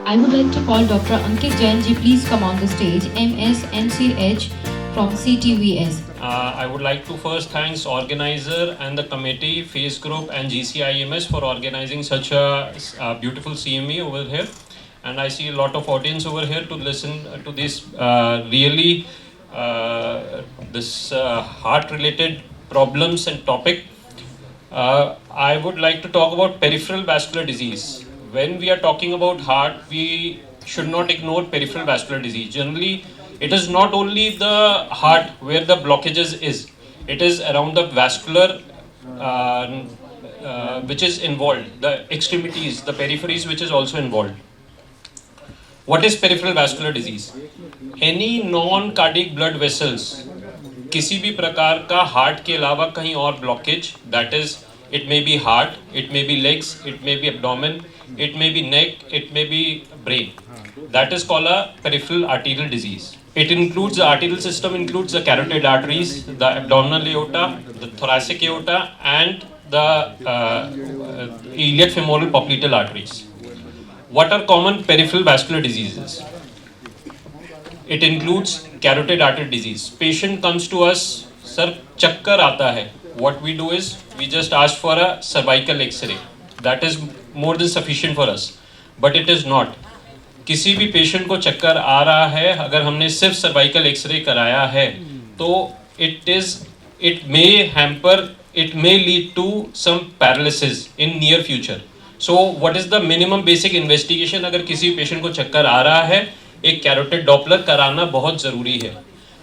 I would like to call Dr. Ankit Jain ji, please come on the stage. MS MCH from CTVS. I would like to first thank organizer and the committee, Face Group and GCIMS for organizing such a beautiful CME over here. And I see a lot of audience over here to listen to this really heart-related problems and topic. I would like to talk about peripheral vascular disease. When we are talking about heart, we should not ignore peripheral vascular disease. Generally, it is not only the heart where the blockages is, it is around the vascular which is involved, the extremities, the peripheries which is also involved. What is peripheral vascular disease? Any non-cardiac blood vessels, किसी भी प्रकार का heart के अलावा कहीं और blockage, that is it may be heart, it may be legs, it may be abdomen, it may be neck, it may be brain, that is called a peripheral arterial disease. It includes the arterial system, includes the carotid arteries, the abdominal aorta, the thoracic aorta, and the iliac femoral popliteal arteries. What are common peripheral vascular diseases? It includes carotid artery disease. Patient comes to us, sir, chakkar aata hai. What we do is we just ask for a cervical X-ray. That is more than sufficient for us. But it is not. किसी भी patient को चक्कर आ रहा है, अगर हमने सिर्फ cervical x ray कराया है तो it may hamper, it may lead to some paralysis in near future. So what is the minimum basic investigation? अगर किसी पेशेंट को चक्कर आ रहा है, एक कैरोटिड डॉपलर कराना बहुत ज़रूरी है.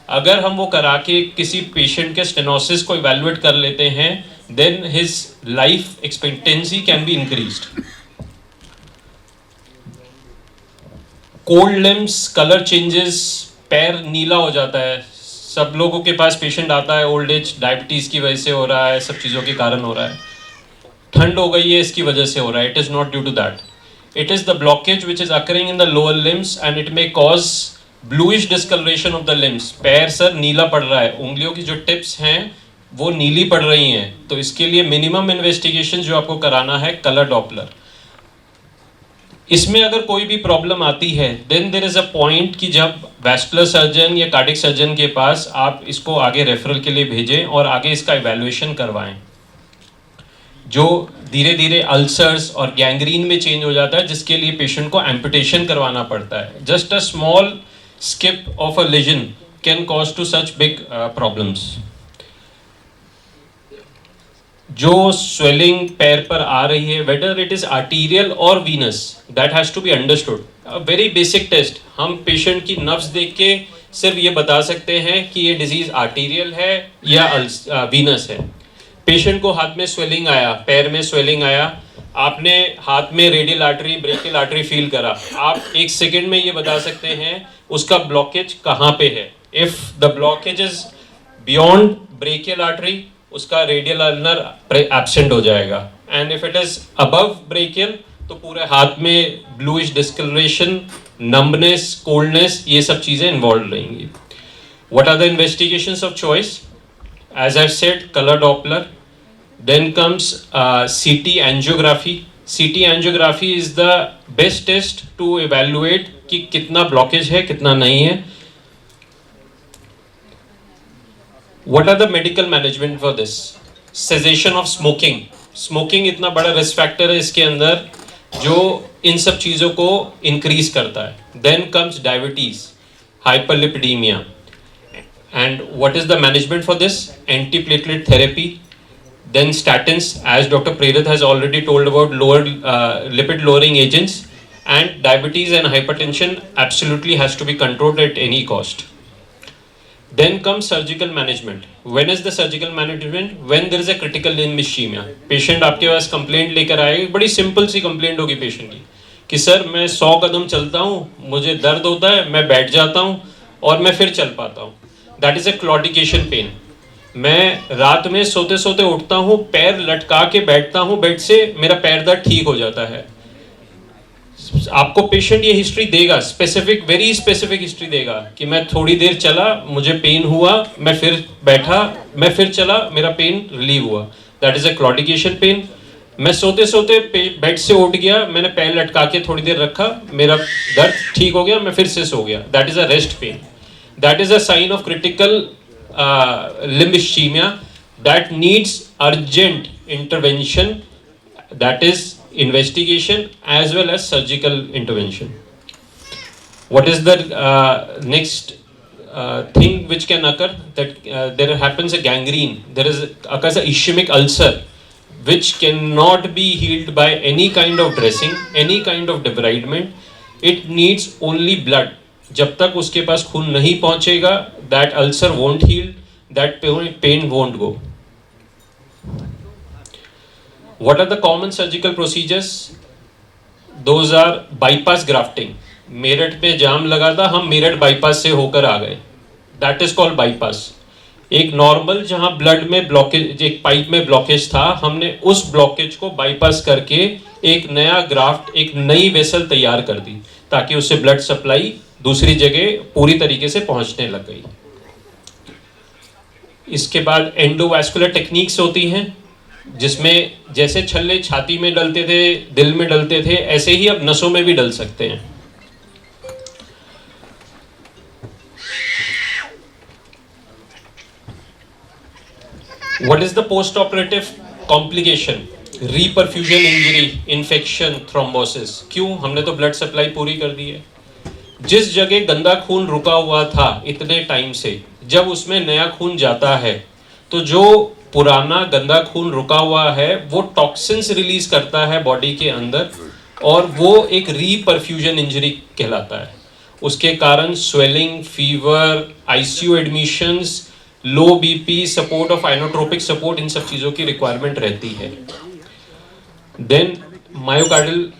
अगर हम वो करा के किसी पेशेंट के स्टेनोसिस को इवेलुएट कर लेते हैं, then his life expectancy can be increased. Cold limbs, colour changes, पैर नीला हो जाता है. सब लोगों के पास पेशेंट आता है, ओल्ड एज, डायबिटीज़ की वजह से हो रहा है, सब चीज़ों के कारण हो रहा है. ठंड हो गई है, इसकी वजह से हो रहा है. It is not due to that. It is the blockage which is occurring in the lower limbs and it may cause bluish discolouration of the limbs. पैर सर नीला पड़ रहा है, उंगलियों की जो टिप्स हैं वो नीली पड़ रही हैं, तो इसके लिए मिनिमम इन्वेस्टिगेशन जो आपको कराना है कलर डॉपलर. इसमें अगर कोई भी प्रॉब्लम आती है, then there is a point कि जब वैस्कुलर सर्जन या कार्डियक सर्जन के पास आप इसको आगे रेफरल के लिए भेजें और आगे इसका इवैल्यूएशन करवाएं, जो धीरे धीरे अल्सर्स और गैंग्रीन में चेंज हो जाता है, जिसके लिए पेशेंट को एम्पुटेशन करवाना पड़ता है. Just a small skip of a lesion can cause to such big problems. जो स्वेलिंग पैर पर आ रही है, वेदर इट इज आर्टीरियल और venous, that has to be understood. Very basic test. हम पेशेंट की नब्ज देख के सिर्फ ये बता सकते हैं कि ये डिजीज आर्टीरियल है या वीनस है. पेशेंट को हाथ में स्वेलिंग आया, पैर में स्वेलिंग आया, आपने हाथ में radial artery, brachial artery feel करा, आप एक सेकेंड में ये बता सकते हैं उसका ब्लॉकेज कहाँ पे है. If the blockage is beyond brachial artery, उसका रेडियल अल्नर एब्सेंट हो जाएगा. And if it is above brachial तो पूरे हाथ में ब्लूइश डिस्कलरेशन, नंबनेस, कोल्डनेस, ये सब चीज़ें इन्वॉल्व रहेंगी. What are the investigations of choice? As I said, colour Doppler. Then comes CT angiography. CT angiography is the best test to evaluate कि कितना ब्लॉकेज है, कितना नहीं है. What are the medical management for this? Cessation of smoking. Smoking इतना बड़ा risk factor है इसके अंदर जो इन सब चीज़ों को increase करता है. Then comes diabetes, hyperlipidemia. And what is the management for this? Antiplatelet therapy. Then statins, as Dr. Prerath has already told about, lower lipid lowering agents. And diabetes and hypertension absolutely has to be controlled at any cost. Then comes surgical management. When is the surgical management? When there is a critical limb ischemia. Patient आपके पास complaint लेकर आएगी, बड़ी simple सी complaint होगी patient की कि sir मैं 100 कदम चलता हूँ, मुझे दर्द होता है, मैं बैठ जाता हूँ और मैं फिर चल पाता हूँ. That is a claudication pain. मैं रात में सोते सोते उठता हूँ, पैर लटका के बैठता हूँ बेड से, मेरा पैर दर्द ठीक हो जाता है. आपको पेशेंट ये हिस्ट्री देगा, स्पेसिफिक, वेरी स्पेसिफिक हिस्ट्री देगा कि मैं थोड़ी देर चला, मुझे पेन हुआ, मैं फिर बैठा, मैं फिर चला, मेरा पेन रिलीव हुआ. That is a claudication pain. मैं सोते सोते बेड से उठ गया, मैंने पैर लटका के थोड़ी देर रखा, मेरा दर्द ठीक हो गया, मैं फिर से सो गया. That is a rest pain. That is a sign of critical limb ischemia that needs urgent intervention, that is investigation as well as surgical intervention. What is the next thing which can occur? That there happens a gangrene, occurs a ischemic ulcer which cannot be healed by any kind of dressing, any kind of debridement. It needs only blood. जब तक उसके पास खून नहीं पहुंचेगा, that ulcer won't heal, that pain won't go. What are the common surgical procedures? Those are bypass grafting. Meerut पे जाम लगा था, हम मेरठ बाईपास से होकर आ गए. That is called bypass. एक नॉर्मल जहां ब्लड में ब्लॉकेज, एक पाइप में ब्लॉकेज था, हमने उस ब्लॉकेज को बाईपास करके एक नया ग्राफ्ट, एक नई वेसल तैयार कर दी, ताकि उससे ब्लड सप्लाई दूसरी जगह पूरी तरीके से पहुंचने लग गई. इसके बाद एंडोवैस्कुलर टेक्निक्स होती हैं, जिसमें जैसे छल्ले छाती में डलते थे, दिल में डलते थे, ऐसे ही अब नसों में भी डल सकते हैं. What is the post-operative complication? Reperfusion injury, infection, thrombosis. क्यों? हमने तो ब्लड सप्लाई पूरी कर दी है. जिस जगह गंदा खून रुका हुआ था इतने टाइम से, जब उसमें नया खून जाता है, तो जो पुराना गंदा खून रुका हुआ है वो टॉक्सिन्स रिलीज करता है बॉडी के अंदर, और वो एक रीपरफ्यूजन इंजरी कहलाता है. उसके कारण swelling, fever, ICU admissions, low BP, support of inotropic support, इन सब चीज़ों की रिक्वायरमेंट रहती है. Then myocardial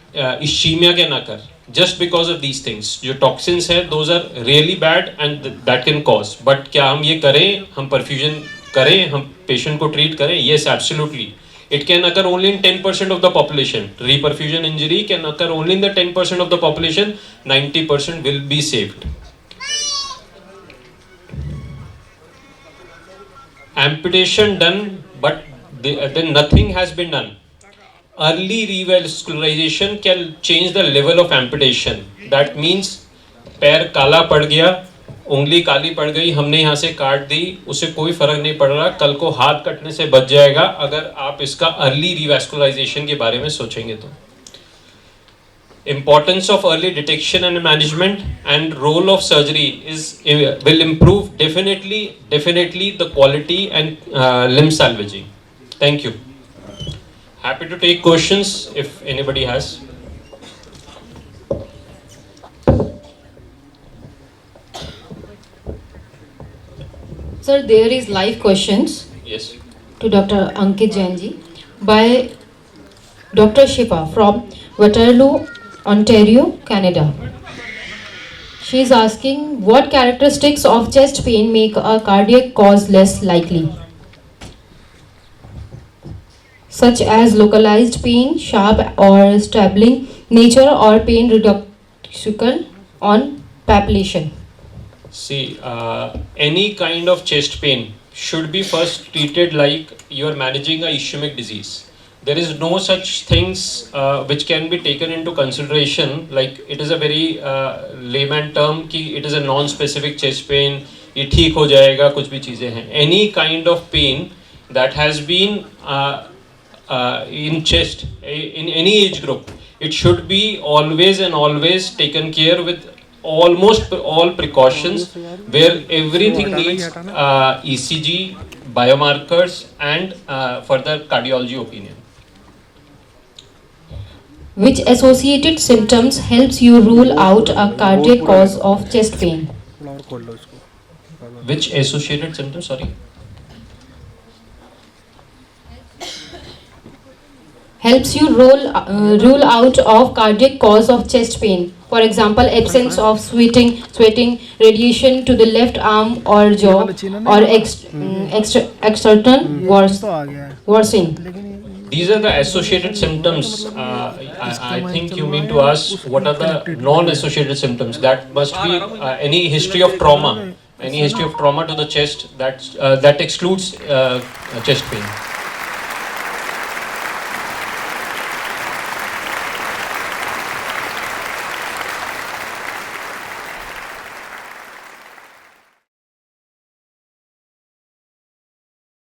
ischaemia can occur just because of these things. जो toxins है, those are really bad and that can cause. But क्या हम ये करें, हम perfusion करें, हम patient को treat करें? Yes, absolutely. It can occur only in 10% of the population. Reperfusion injury can occur only in the 10% of the population. 90% will be saved. Amputation done, but then nothing has been done. Early revascularization can change the level of amputation. That means पैर काला पड़ गया, उंगली काली पड़ गई, हमने यहाँ से काट दी, उसे कोई फर्क नहीं पड़ रहा, कल को हाथ कटने से बच जाएगा अगर आप इसका अर्ली रिवैस्कुलाइजेशन के बारे में सोचेंगे तो. Importance of early detection and management and role of surgery will improve definitely the quality and limb salvaging. Thank you. Happy to take questions if anybody has. Sir, there is live questions. Yes. To Dr. Ankit Jain ji by Dr. Shifa from Waterloo, Ontario, Canada. She is asking, what characteristics of chest pain make a cardiac cause less likely? Such as localized pain, sharp or stabbing nature, or pain reducible on palpation. See, any kind of chest pain should be first treated like you are managing a ischemic disease. There is no such things which can be taken into consideration, like it is a very layman term कि it is a non-specific chest pain, ये ठीक हो जाएगा, कुछ भी चीज़ें हैं. Any kind of pain that has been in chest, in any age group, it should be always and always taken care with almost all precautions, where everything needs ECG, biomarkers and further cardiology opinion. Which associated symptoms helps you rule out a cardiac cause of chest pain? Which associated symptoms, sorry? Helps you rule out of cardiac cause of chest pain. For example, absence of sweating, radiation to the left arm or jaw, or external worsening. These are the associated symptoms. I think you mean to ask what are the non-associated symptoms. That must be any history of trauma. Any history of trauma to the chest that excludes chest pain.